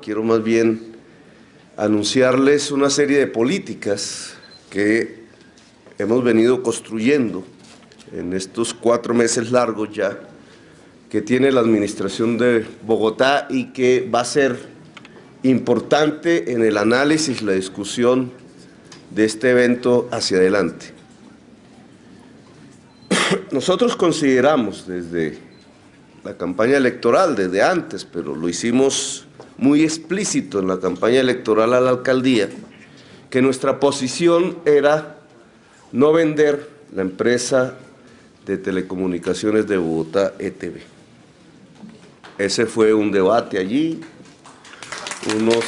quiero más bien anunciarles una serie de políticas que hemos venido construyendo en estos 4 meses largos ya, que tiene la administración de Bogotá y que va a ser importante en el análisis, la discusión de este evento hacia adelante. Nosotros consideramos desde la campaña electoral, desde antes, pero lo hicimos muy explícito en la campaña electoral a la alcaldía, que nuestra posición era no vender la empresa de telecomunicaciones de Bogotá, ETB. Ese fue un debate allí, unos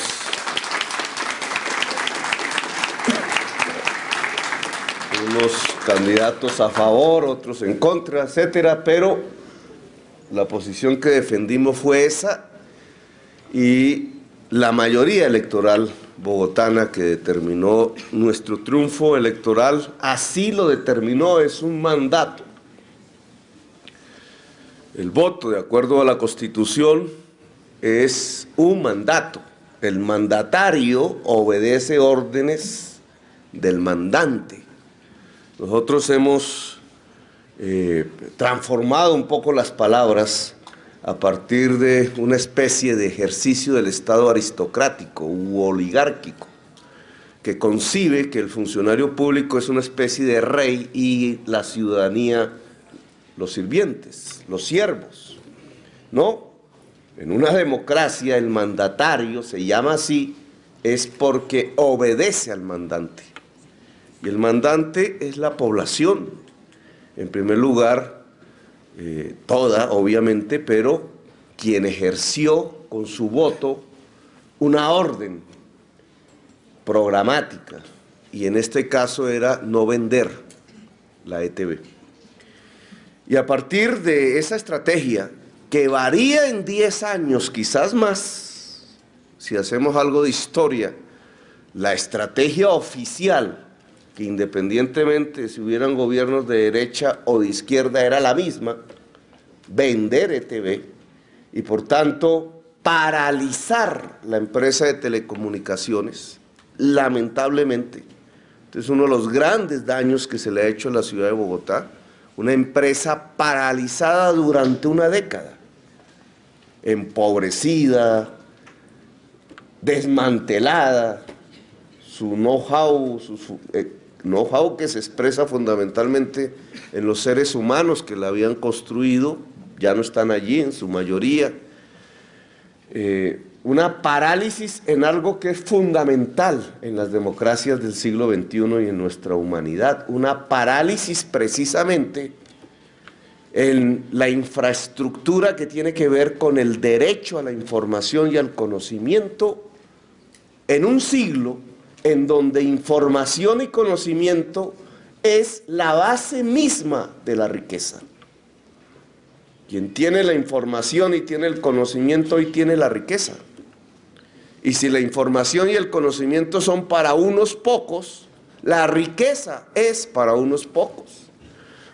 candidatos a favor, otros en contra, etcétera, pero la posición que defendimos fue esa, y la mayoría electoral bogotana que determinó nuestro triunfo electoral así lo determinó, es un mandato. El voto, de acuerdo a la Constitución, es un mandato. El mandatario obedece órdenes del mandante. Nosotros hemos transformado un poco las palabras a partir de una especie de ejercicio del Estado aristocrático u oligárquico, que concibe que el funcionario público es una especie de rey y la ciudadanía, los sirvientes, los siervos. No, en una democracia el mandatario se llama así, es porque obedece al mandante. Y el mandante es la población, en primer lugar, toda, obviamente, pero quien ejerció con su voto una orden programática, y en este caso era no vender la ETB. Y a partir de esa estrategia, que varía en 10 años, quizás más, si hacemos algo de historia, la estrategia oficial, que independientemente si hubieran gobiernos de derecha o de izquierda era la misma, vender ETB y por tanto paralizar la empresa de telecomunicaciones, lamentablemente. Este es uno de los grandes daños que se le ha hecho a la ciudad de Bogotá, una empresa paralizada durante una década, empobrecida, desmantelada, su know-how, know-how que se expresa fundamentalmente en los seres humanos que la habían construido, ya no están allí en su mayoría. Una parálisis en algo que es fundamental en las democracias del siglo XXI y en nuestra humanidad, una parálisis precisamente en la infraestructura que tiene que ver con el derecho a la información y al conocimiento en un siglo en donde información y conocimiento es la base misma de la riqueza. Quien tiene la información y tiene el conocimiento hoy tiene la riqueza. Y si la información y el conocimiento son para unos pocos, la riqueza es para unos pocos.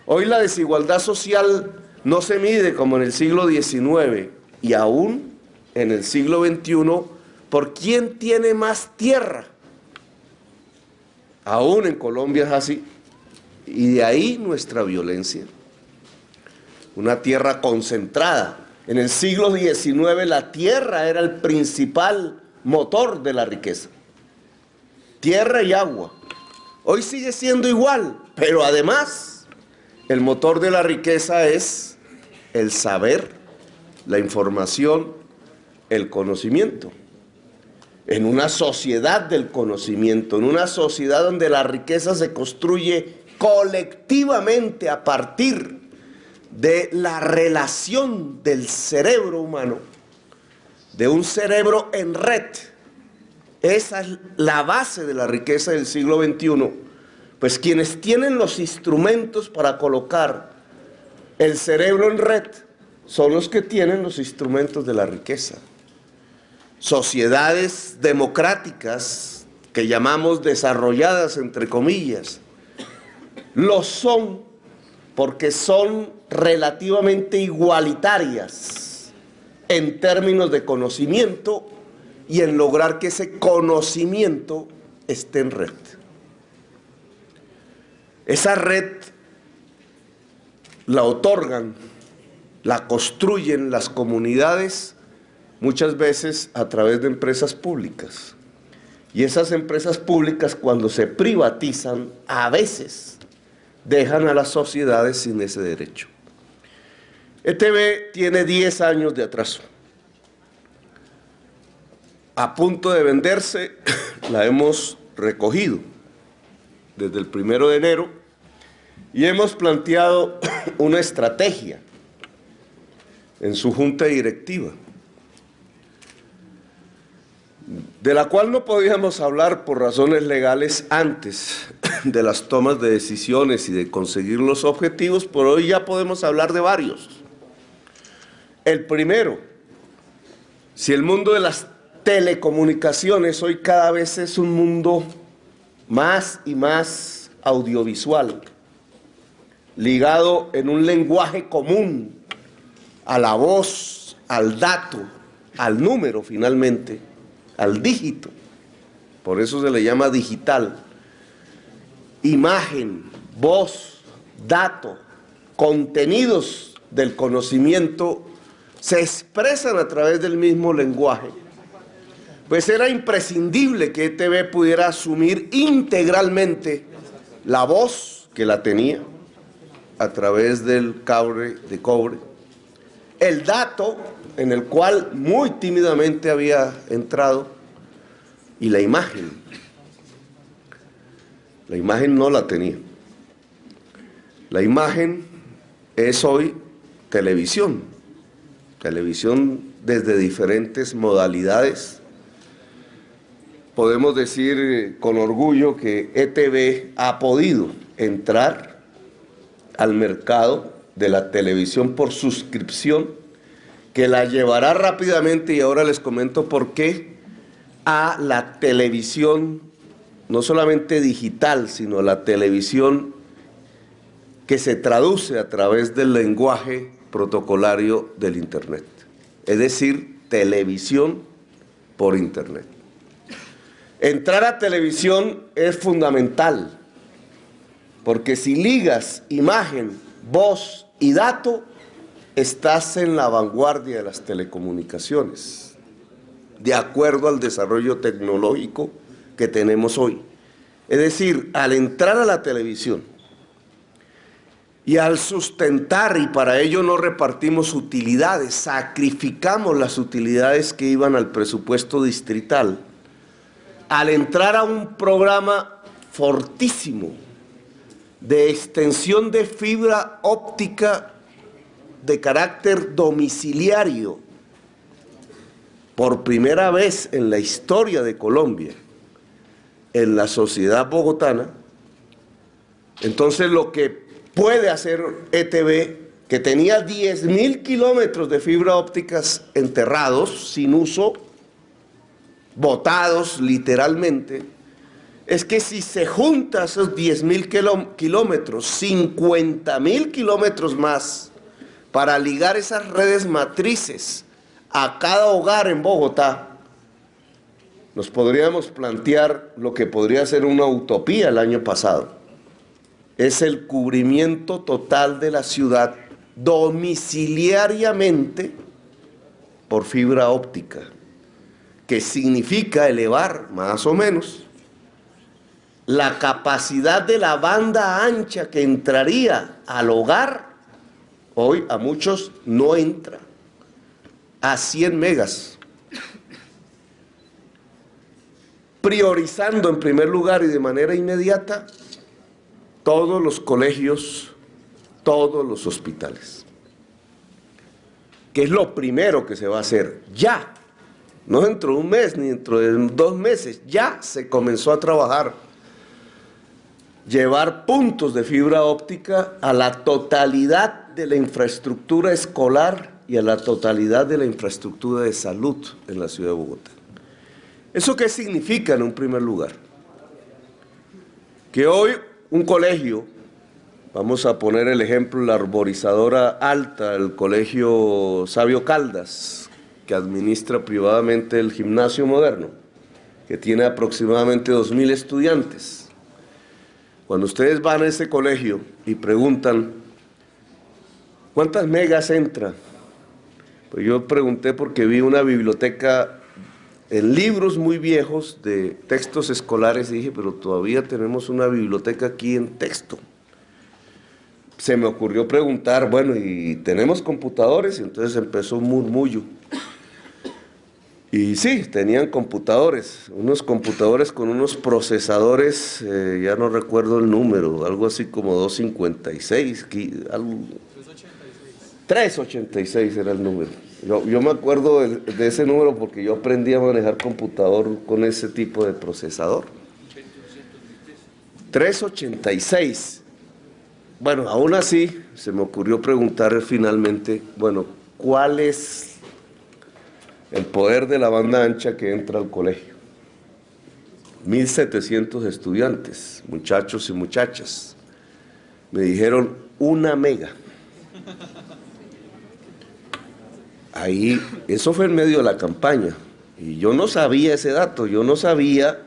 Hoy la desigualdad social no se mide como en el siglo XIX y aún en el siglo XXI por quién tiene más tierra. Aún en Colombia es así, y de ahí nuestra violencia. Una tierra concentrada. En el siglo XIX la tierra era el principal motor de la riqueza. Tierra y agua. Hoy sigue siendo igual, pero además el motor de la riqueza es el saber, la información, el conocimiento. En una sociedad del conocimiento, en una sociedad donde la riqueza se construye colectivamente a partir de la relación del cerebro humano, de un cerebro en red. Esa es la base de la riqueza del siglo XXI. Pues quienes tienen los instrumentos para colocar el cerebro en red son los que tienen los instrumentos de la riqueza. Sociedades democráticas, que llamamos desarrolladas entre comillas, lo son porque son relativamente igualitarias en términos de conocimiento y en lograr que ese conocimiento esté en red. Esa red la otorgan, la construyen las comunidades, muchas veces a través de empresas públicas. Y esas empresas públicas, cuando se privatizan, a veces dejan a las sociedades sin ese derecho. ETV tiene 10 años de atraso. A punto de venderse, la hemos recogido desde el 1 de enero y hemos planteado una estrategia en su junta directiva, de la cual no podíamos hablar por razones legales antes de las tomas de decisiones y de conseguir los objetivos, pero hoy ya podemos hablar de varios. El primero, si el mundo de las telecomunicaciones hoy cada vez es un mundo más y más audiovisual, ligado en un lenguaje común a la voz, al dato, al número finalmente, al dígito, por eso se le llama digital. Imagen, voz, dato, contenidos del conocimiento se expresan a través del mismo lenguaje. Pues era imprescindible que ETV pudiera asumir integralmente la voz que la tenía a través del cable de cobre, el dato en el cual muy tímidamente había entrado, y la imagen. La imagen no la tenía. La imagen es hoy televisión. Televisión desde diferentes modalidades. Podemos decir con orgullo que ETV ha podido entrar al mercado de la televisión por suscripción, que la llevará rápidamente, y ahora les comento por qué, a la televisión no solamente digital, sino la televisión que se traduce a través del lenguaje protocolario del Internet, es decir, televisión por Internet. Entrar a televisión es fundamental, porque si ligas imagen, voz y dato, estás en la vanguardia de las telecomunicaciones, de acuerdo al desarrollo tecnológico que tenemos hoy. Es decir, al entrar a la televisión y al sustentar, y para ello no repartimos utilidades, sacrificamos las utilidades que iban al presupuesto distrital, al entrar a un programa fortísimo de extensión de fibra óptica de carácter domiciliario, por primera vez en la historia de Colombia, en la sociedad bogotana, entonces lo que puede hacer ETV, que tenía 10.000 kilómetros de fibra ópticas enterrados, sin uso, botados literalmente, es que si se juntan esos 10.000 kilómetros, 50.000 kilómetros más, para ligar esas redes matrices a cada hogar en Bogotá, nos podríamos plantear lo que podría ser una utopía el año pasado. Es el cubrimiento total de la ciudad domiciliariamente por fibra óptica, que significa elevar más o menos la capacidad de la banda ancha que entraría al hogar. Hoy a muchos no entra, a 100 megas. Priorizando en primer lugar y de manera inmediata todos los colegios, todos los hospitales. Que es lo primero que se va a hacer ya, no dentro de un mes ni dentro de 2 meses, ya se comenzó a trabajar. Llevar puntos de fibra óptica a la totalidad de la infraestructura escolar y a la totalidad de la infraestructura de salud en la ciudad de Bogotá. ¿Eso qué significa en un primer lugar? Que hoy un colegio, vamos a poner el ejemplo, la arborizadora alta, el colegio Sabio Caldas, que administra privadamente el Gimnasio Moderno, que tiene aproximadamente 2000 estudiantes. Cuando ustedes van a ese colegio y preguntan, ¿cuántas megas entra? Pues yo pregunté porque vi una biblioteca en libros muy viejos de textos escolares y dije, pero todavía tenemos una biblioteca aquí en texto. Se me ocurrió preguntar, bueno, ¿y tenemos computadores? Y entonces empezó un murmullo. Y sí, tenían computadores, unos computadores con unos procesadores, ya no recuerdo el número, algo así como 256, algo, 386 era el número. Yo me acuerdo de ese número porque yo aprendí a manejar computador con ese tipo de procesador. 386. Bueno, aún así se me ocurrió preguntar finalmente, bueno, ¿cuál es el poder de la banda ancha que entra al colegio? 1700 estudiantes, muchachos y muchachas. Me dijeron 1 mega. Ahí, eso fue en medio de la campaña. Y yo no sabía ese dato, yo no sabía,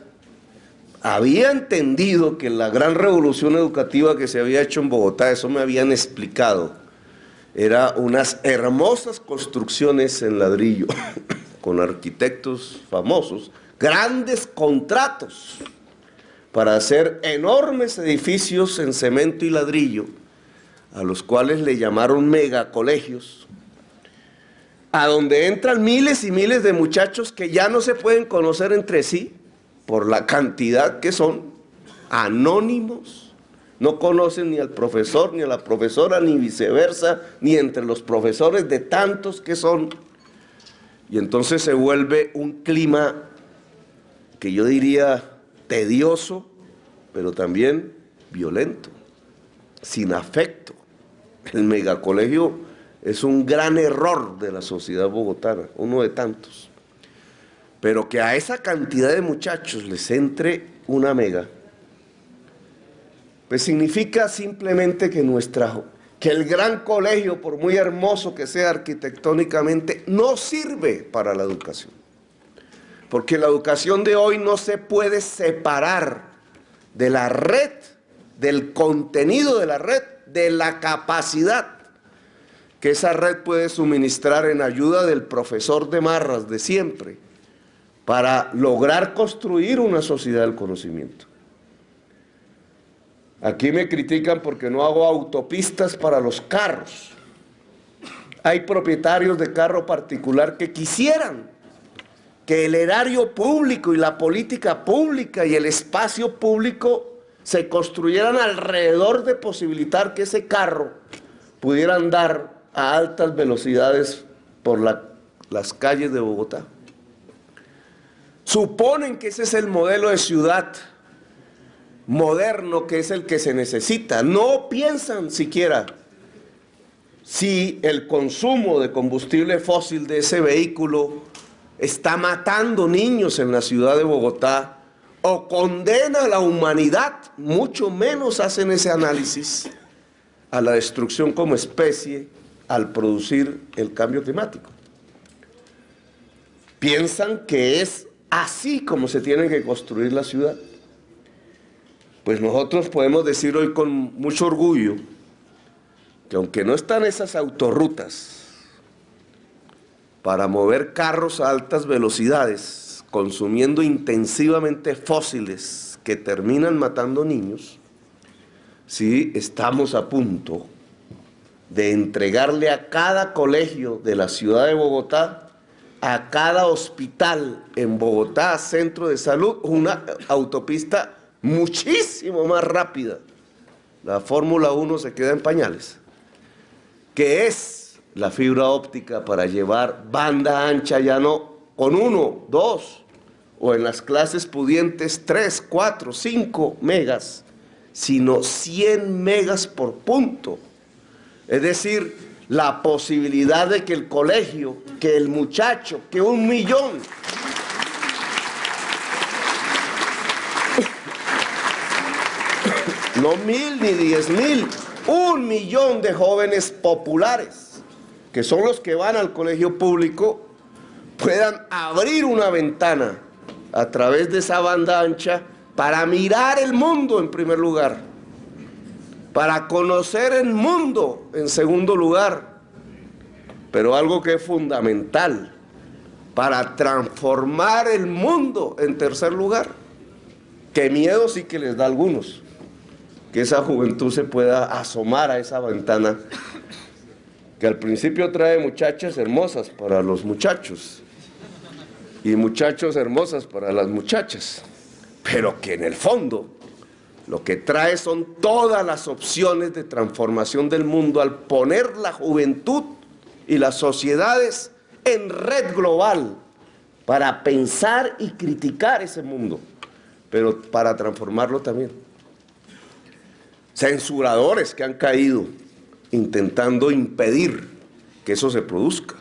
había entendido que la gran revolución educativa que se había hecho en Bogotá, eso me habían explicado, era unas hermosas construcciones en ladrillo, con arquitectos famosos, grandes contratos para hacer enormes edificios en cemento y ladrillo, a los cuales le llamaron megacolegios, a donde entran miles y miles de muchachos que ya no se pueden conocer entre sí, por la cantidad que son, anónimos, no conocen ni al profesor, ni a la profesora, ni viceversa, ni entre los profesores de tantos que son. Y entonces se vuelve un clima que yo diría tedioso, pero también violento, sin afecto. El megacolegio es un gran error de la sociedad bogotana, uno de tantos. Pero que a esa cantidad de muchachos les entre 1 mega, pues significa simplemente que el gran colegio, por muy hermoso que sea arquitectónicamente, no sirve para la educación. Porque la educación de hoy no se puede separar de la red, del contenido de la red, de la capacidad que esa red puede suministrar en ayuda del profesor de marras de siempre, para lograr construir una sociedad del conocimiento. Aquí me critican porque no hago autopistas para los carros. Hay propietarios de carro particular que quisieran que el erario público y la política pública y el espacio público se construyeran alrededor de posibilitar que ese carro pudiera andar a altas velocidades por las calles de Bogotá. Suponen que ese es el modelo de ciudad moderno, que es el que se necesita. No piensan siquiera si el consumo de combustible fósil de ese vehículo está matando niños en la ciudad de Bogotá o condena a la humanidad, mucho menos hacen ese análisis a la destrucción como especie al producir el cambio climático. Piensan que es así como se tiene que construir la ciudad. Pues nosotros podemos decir hoy con mucho orgullo que aunque no están esas autorrutas para mover carros a altas velocidades, consumiendo intensivamente fósiles que terminan matando niños, sí estamos a punto de entregarle a cada colegio de la ciudad de Bogotá, a cada hospital en Bogotá, centro de salud, una autopista muchísimo más rápida. La Fórmula 1 se queda en pañales, que es la fibra óptica para llevar banda ancha, ya no con 1, 2, o en las clases pudientes 3, 4, 5 megas, sino 100 megas por punto. Es decir, la posibilidad de que el colegio, que el muchacho, que 1 millón, no 1000 ni 10.000, 1 millón de jóvenes populares, que son los que van al colegio público, puedan abrir una ventana a través de esa banda ancha para mirar el mundo en primer lugar, para conocer el mundo en segundo lugar, pero algo que es fundamental, para transformar el mundo en tercer lugar. Que miedo sí que les da a algunos, que esa juventud se pueda asomar a esa ventana, que al principio trae muchachas hermosas para los muchachos, y muchachos hermosas para las muchachas, pero que en el fondo lo que trae son todas las opciones de transformación del mundo al poner la juventud y las sociedades en red global para pensar y criticar ese mundo, pero para transformarlo también. Censuradores que han caído intentando impedir que eso se produzca.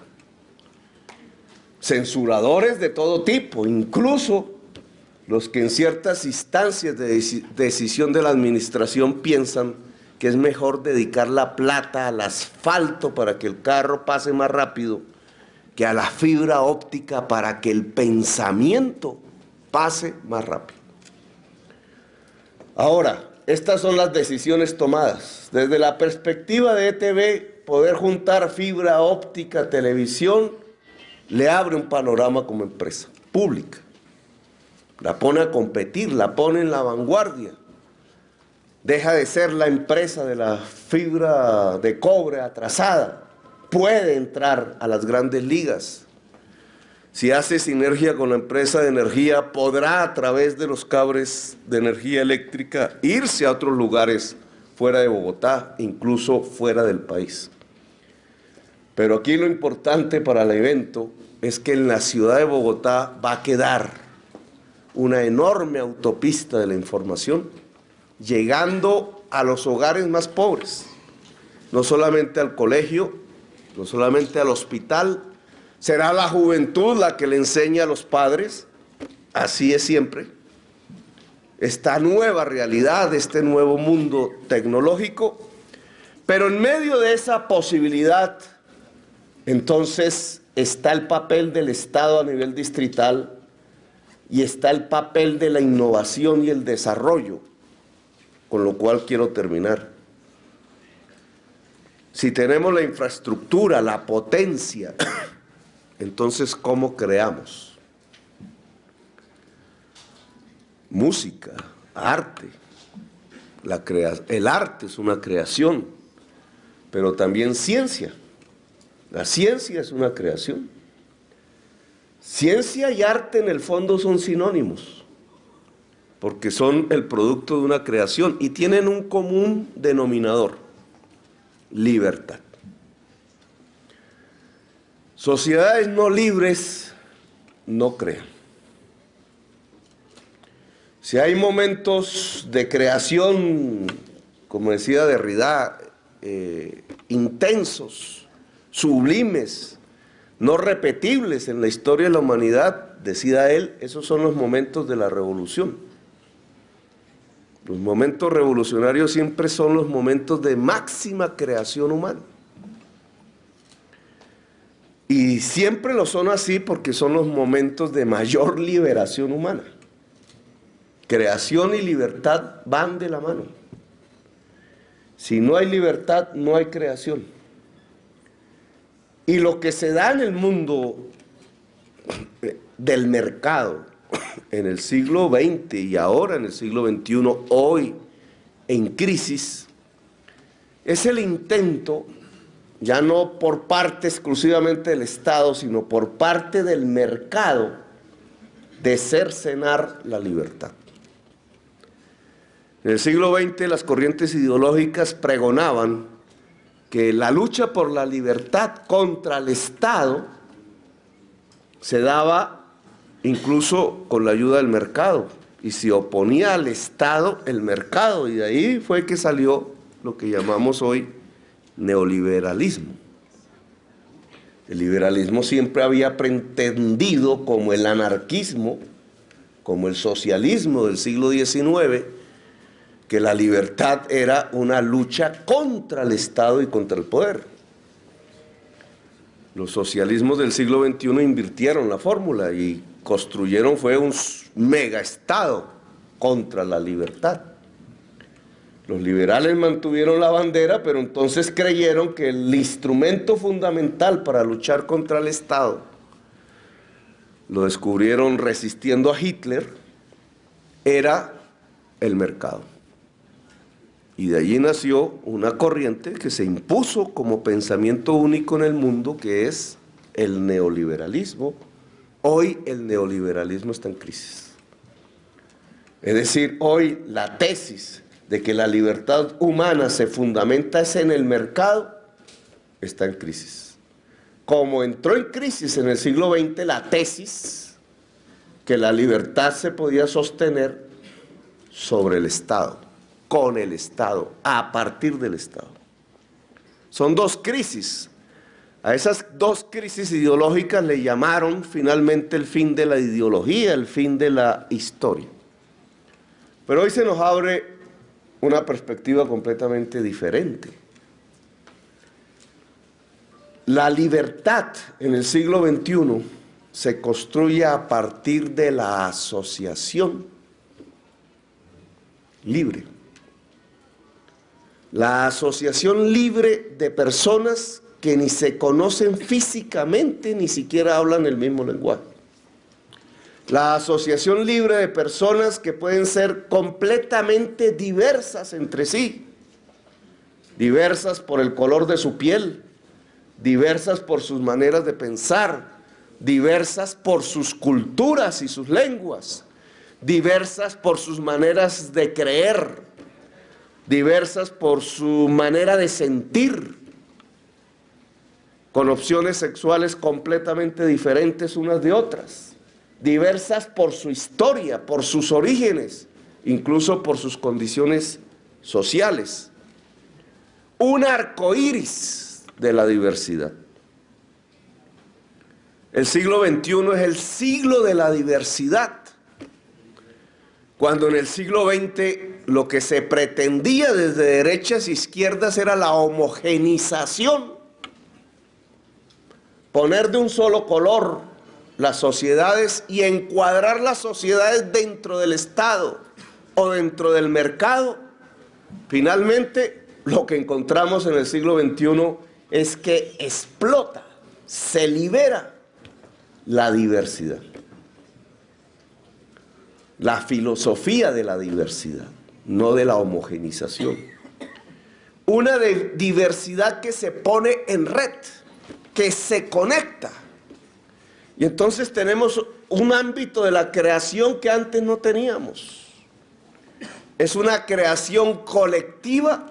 Censuradores de todo tipo, incluso los que en ciertas instancias de decisión de la administración piensan que es mejor dedicar la plata al asfalto para que el carro pase más rápido que a la fibra óptica para que el pensamiento pase más rápido. Ahora, estas son las decisiones tomadas. Desde la perspectiva de ETV, poder juntar fibra óptica, televisión, le abre un panorama como empresa pública. La pone a competir, la pone en la vanguardia. Deja de ser la empresa de la fibra de cobre atrasada. Puede entrar a las grandes ligas. Si hace sinergia con la empresa de energía, podrá a través de los cables de energía eléctrica irse a otros lugares fuera de Bogotá, incluso fuera del país. Pero aquí lo importante para el evento es que en la ciudad de Bogotá va a quedar una enorme autopista de la información, llegando a los hogares más pobres, no solamente al colegio, no solamente al hospital. Será la juventud la que le enseña a los padres, así es siempre, esta nueva realidad, este nuevo mundo tecnológico, pero en medio de esa posibilidad, entonces está el papel del Estado a nivel distrital y está el papel de la innovación y el desarrollo, con lo cual quiero terminar. Si tenemos la infraestructura, la potencia, entonces, ¿cómo creamos? Música, arte. El arte es una creación, pero también ciencia. La ciencia es una creación. Ciencia y arte en el fondo son sinónimos, porque son el producto de una creación y tienen un común denominador: libertad. Sociedades no libres no crean. Si hay momentos de creación, como decía Derrida, intensos, sublimes, no repetibles en la historia de la humanidad, decía él, esos son los momentos de la revolución. Los momentos revolucionarios siempre son los momentos de máxima creación humana. Y siempre lo son así porque son los momentos de mayor liberación humana. Creación y libertad van de la mano. Si no hay libertad, no hay creación. Y lo que se da en el mundo del mercado, en el siglo XX y ahora en el siglo XXI, hoy en crisis, es el intento, ya no por parte exclusivamente del Estado, sino por parte del mercado, de cercenar la libertad. En el siglo XX las corrientes ideológicas pregonaban que la lucha por la libertad contra el Estado se daba incluso con la ayuda del mercado, y se oponía al Estado el mercado, y de ahí fue que salió lo que llamamos hoy neoliberalismo. El liberalismo siempre había pretendido, como el anarquismo, como el socialismo del siglo XIX, que la libertad era una lucha contra el Estado y contra el poder. Los socialismos del siglo XXI invirtieron la fórmula y construyeron fue un megaestado contra la libertad. Los liberales mantuvieron la bandera, pero entonces creyeron que el instrumento fundamental para luchar contra el Estado, lo descubrieron resistiendo a Hitler, era el mercado. Y de allí nació una corriente que se impuso como pensamiento único en el mundo, que es el neoliberalismo. Hoy el neoliberalismo está en crisis. Es decir, hoy la tesis de que la libertad humana se fundamenta es en el mercado, está en crisis. Como entró en crisis en el siglo XX la tesis que la libertad se podía sostener sobre el Estado, con el Estado, a partir del Estado. Son dos crisis. A esas dos crisis ideológicas le llamaron finalmente el fin de la ideología, el fin de la historia. Pero hoy se nos abre una perspectiva completamente diferente. La libertad en el siglo XXI se construye a partir de la asociación libre. La asociación libre de personas que ni se conocen físicamente, ni siquiera hablan el mismo lenguaje. La asociación libre de personas que pueden ser completamente diversas entre sí, diversas por el color de su piel, diversas por sus maneras de pensar, diversas por sus culturas y sus lenguas, diversas por sus maneras de creer, diversas por su manera de sentir, con opciones sexuales completamente diferentes unas de otras, diversas por su historia, por sus orígenes, incluso por sus condiciones sociales. Un arco iris de la diversidad. El siglo XXI es el siglo de la diversidad, cuando en el siglo XX lo que se pretendía desde derechas e izquierdas era la homogenización, poner de un solo color las sociedades y encuadrar las sociedades dentro del Estado o dentro del mercado. Finalmente, lo que encontramos en el siglo XXI es que explota, se libera la diversidad, la filosofía de la diversidad, no de la homogenización. Una diversidad que se pone en red, que se conecta. Y entonces tenemos un ámbito de la creación que antes no teníamos. Es una creación colectiva,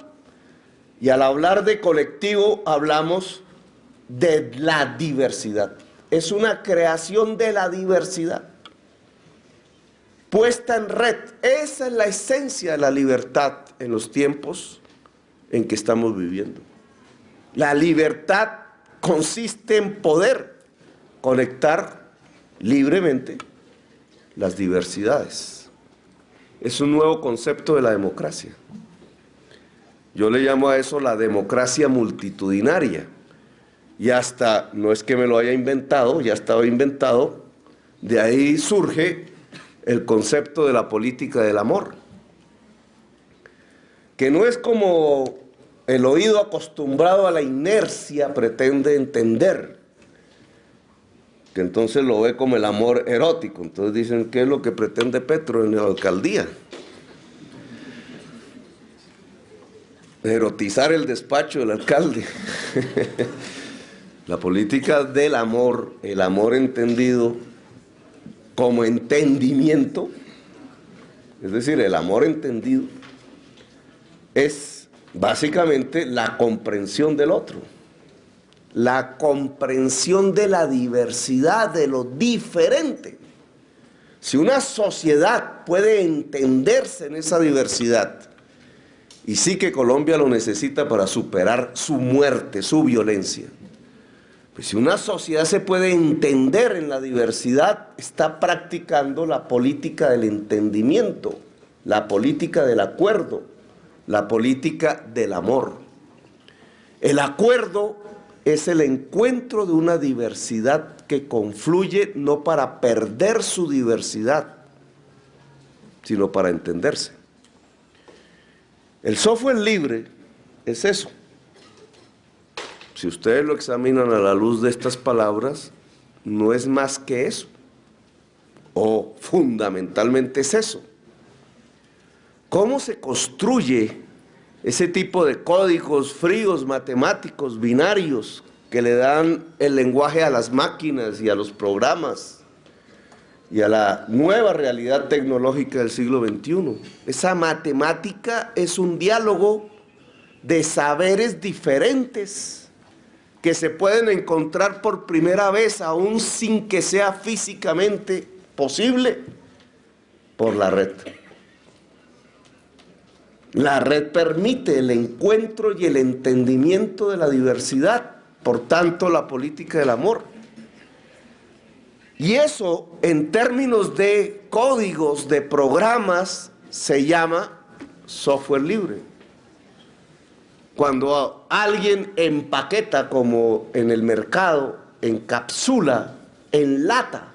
y al hablar de colectivo hablamos de la diversidad. Es una creación de la diversidad, puesta en red. Esa es la esencia de la libertad en los tiempos en que estamos viviendo. La libertad consiste en poder conectar libremente las diversidades. Es un nuevo concepto de la democracia. Yo le llamo a eso la democracia multitudinaria. Y hasta, no es que me lo haya inventado, ya estaba inventado, de ahí surge el concepto de la política del amor, que no es como el oído acostumbrado a la inercia pretende entender, que entonces lo ve como el amor erótico. Entonces dicen, ¿qué es lo que pretende Petro en la alcaldía? Erotizar el despacho del alcalde. La política del amor, el amor entendido como entendimiento, es decir, el amor entendido, es básicamente la comprensión del otro, la comprensión de la diversidad, de lo diferente. Si una sociedad puede entenderse en esa diversidad, y sí que Colombia lo necesita para superar su muerte, su violencia, pues si una sociedad se puede entender en la diversidad, está practicando la política del entendimiento, la política del acuerdo, la política del amor. El acuerdo es el encuentro de una diversidad que confluye no para perder su diversidad, sino para entenderse. El software libre es eso. Si ustedes lo examinan a la luz de estas palabras, no es más que eso, o fundamentalmente es eso. ¿Cómo se construye ese tipo de códigos fríos, matemáticos, binarios, que le dan el lenguaje a las máquinas y a los programas y a la nueva realidad tecnológica del siglo XXI? Esa matemática es un diálogo de saberes diferentes que se pueden encontrar por primera vez, aún sin que sea físicamente posible, por la red. La red permite el encuentro y el entendimiento de la diversidad, por tanto la política del amor. Y eso, en términos de códigos, de programas, se llama software libre. Cuando alguien empaqueta, como en el mercado, encapsula, enlata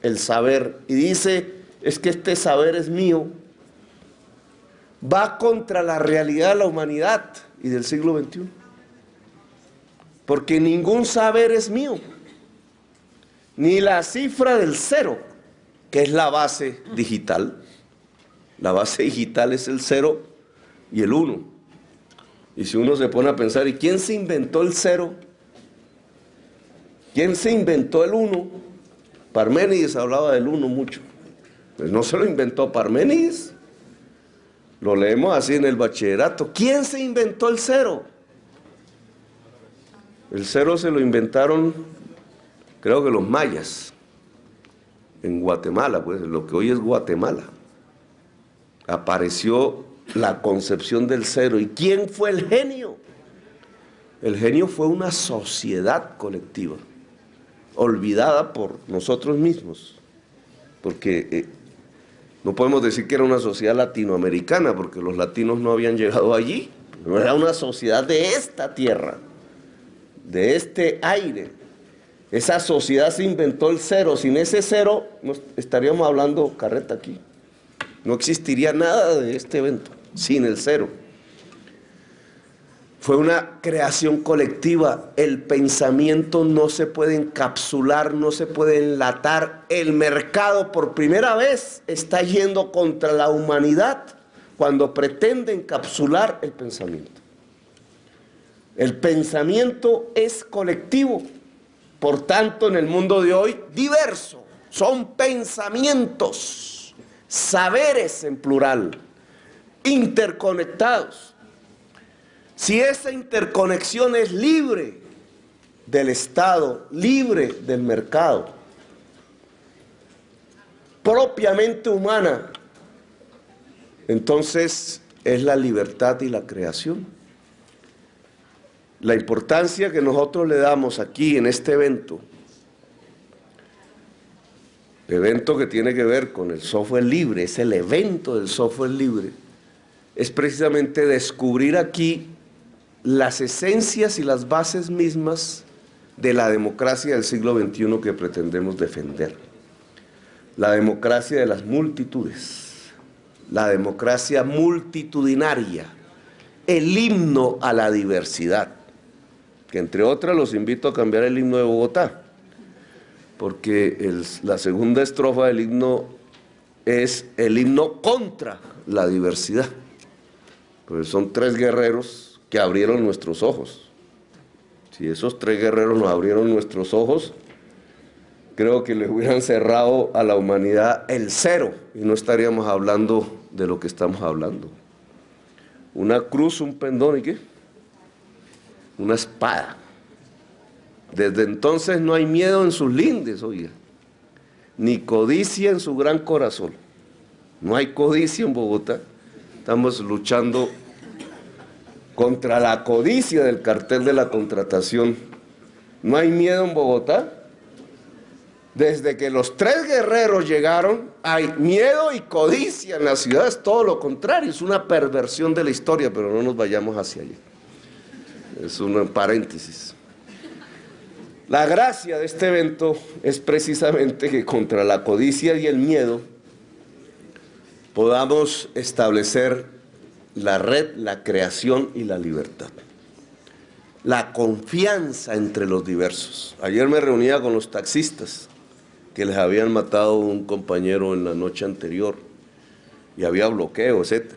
el saber y dice, es que este saber es mío, va contra la realidad de la humanidad y del siglo XXI. Porque ningún saber es mío, ni la cifra del cero, que es la base digital. La base digital es el 0 y el 1. Y si uno se pone a pensar, ¿y quién se inventó el 0? ¿Quién se inventó el 1? Parménides hablaba del 1 mucho. Pues no se lo inventó Parménides. Lo leemos así en el bachillerato. ¿Quién se inventó el 0? El 0 se lo inventaron, creo que los mayas, en Guatemala, pues lo que hoy es Guatemala. Apareció la concepción del 0. ¿Y quién fue el genio? El genio fue una sociedad colectiva, olvidada por nosotros mismos, porque no podemos decir que era una sociedad latinoamericana, porque los latinos no habían llegado allí. No era una sociedad de esta tierra, de este aire. Esa sociedad se inventó el 0. Sin ese 0 no estaríamos hablando carreta aquí. No existiría nada de este evento sin el 0. Fue una creación colectiva. El pensamiento no se puede encapsular, no se puede enlatar. El mercado por primera vez está yendo contra la humanidad cuando pretende encapsular el pensamiento. El pensamiento es colectivo, por tanto en el mundo de hoy diverso. Son pensamientos, saberes en plural, interconectados. Si esa interconexión es libre del Estado, libre del mercado, propiamente humana, entonces es la libertad y la creación. La importancia que nosotros le damos aquí en este evento que tiene que ver con el software libre, es el evento del software libre, es precisamente descubrir aquí las esencias y las bases mismas de la democracia del siglo XXI que pretendemos defender. La democracia de las multitudes, la democracia multitudinaria, el himno a la diversidad, que entre otras los invito a cambiar el himno de Bogotá, porque la segunda estrofa del himno es el himno contra la diversidad, porque son 3 guerreros que abrieron nuestros ojos. Si esos 3 guerreros nos abrieron nuestros ojos, creo que le hubieran cerrado a la humanidad el 0 y no estaríamos hablando de lo que estamos hablando. Una cruz, un pendón y ¿qué? Una espada. Desde entonces no hay miedo en sus lindes, oiga, ni codicia en su gran corazón. No hay codicia en Bogotá. Estamos luchando contra la codicia del cartel de la contratación. No hay miedo en Bogotá. Desde que los 3 guerreros llegaron, hay miedo y codicia en la ciudad. Es todo lo contrario, es una perversión de la historia, pero no nos vayamos hacia allá. Es un paréntesis. La gracia de este evento es precisamente que contra la codicia y el miedo podamos establecer la red, la creación y la libertad. La confianza entre los diversos. Ayer me reunía con los taxistas que les habían matado a un compañero en la noche anterior y había bloqueo, etc.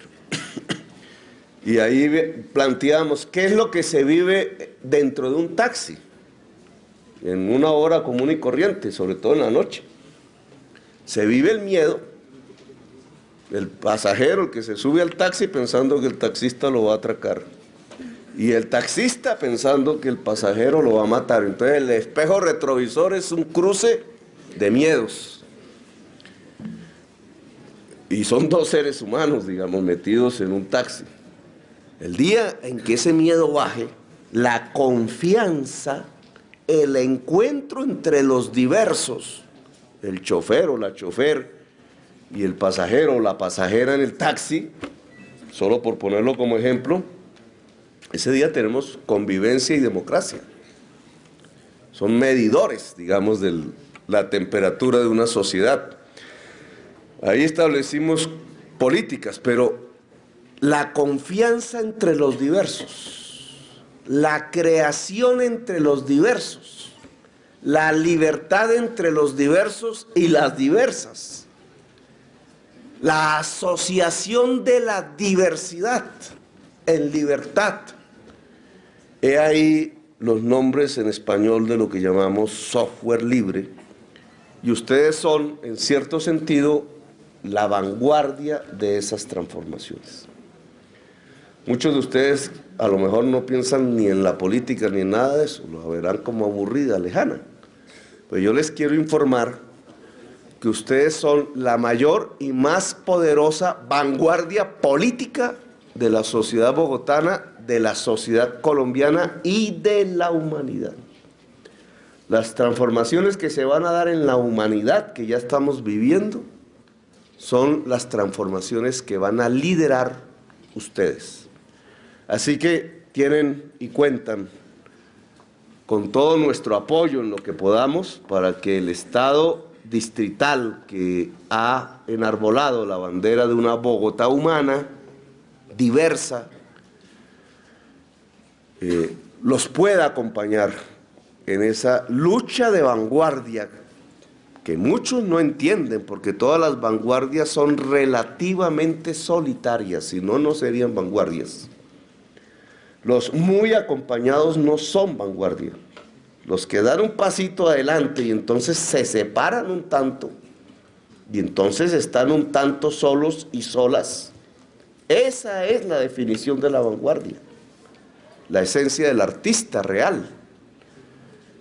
Y ahí planteamos qué es lo que se vive dentro de un taxi en una hora común y corriente, sobre todo en la noche. Se vive el miedo, el pasajero, el que se sube al taxi pensando que el taxista lo va a atracar, y el taxista pensando que el pasajero lo va a matar. Entonces el espejo retrovisor es un cruce de miedos. Y son dos seres humanos, digamos, metidos en un taxi. El día en que ese miedo baje, la confianza, el encuentro entre los diversos, el chofer o la chofer y el pasajero o la pasajera en el taxi, solo por ponerlo como ejemplo, ese día tenemos convivencia y democracia. Son medidores, digamos, de la temperatura de una sociedad. Ahí establecimos políticas, pero la confianza entre los diversos, la creación entre los diversos, la libertad entre los diversos y las diversas, la asociación de la diversidad en libertad. He ahí los nombres en español de lo que llamamos software libre, y ustedes son, en cierto sentido, la vanguardia de esas transformaciones. Muchos de ustedes a lo mejor no piensan ni en la política ni en nada de eso, lo verán como aburrida, lejana. Pero yo les quiero informar que ustedes son la mayor y más poderosa vanguardia política de la sociedad bogotana, de la sociedad colombiana y de la humanidad. Las transformaciones que se van a dar en la humanidad, que ya estamos viviendo, son las transformaciones que van a liderar ustedes. Así que tienen y cuentan con todo nuestro apoyo en lo que podamos para que el Estado distrital, que ha enarbolado la bandera de una Bogotá humana, diversa, los pueda acompañar en esa lucha de vanguardia que muchos no entienden, porque todas las vanguardias son relativamente solitarias, si no, no serían vanguardias. Los muy acompañados no son vanguardia. Los que dan un pasito adelante y entonces se separan un tanto, y entonces están un tanto solos y solas, esa es la definición de la vanguardia, la esencia del artista real.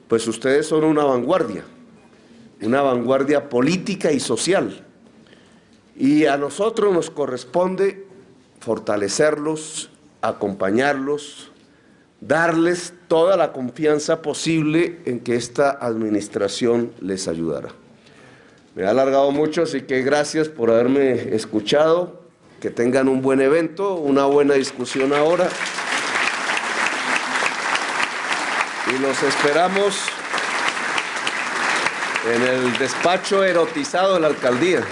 Pues ustedes son una vanguardia política y social, y a nosotros nos corresponde fortalecerlos, acompañarlos, darles toda la confianza posible en que esta administración les ayudará. Me he alargado mucho, así que gracias por haberme escuchado, que tengan un buen evento, una buena discusión ahora, y los esperamos en el despacho erotizado de la alcaldía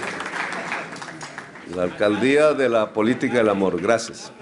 de la política del amor. Gracias.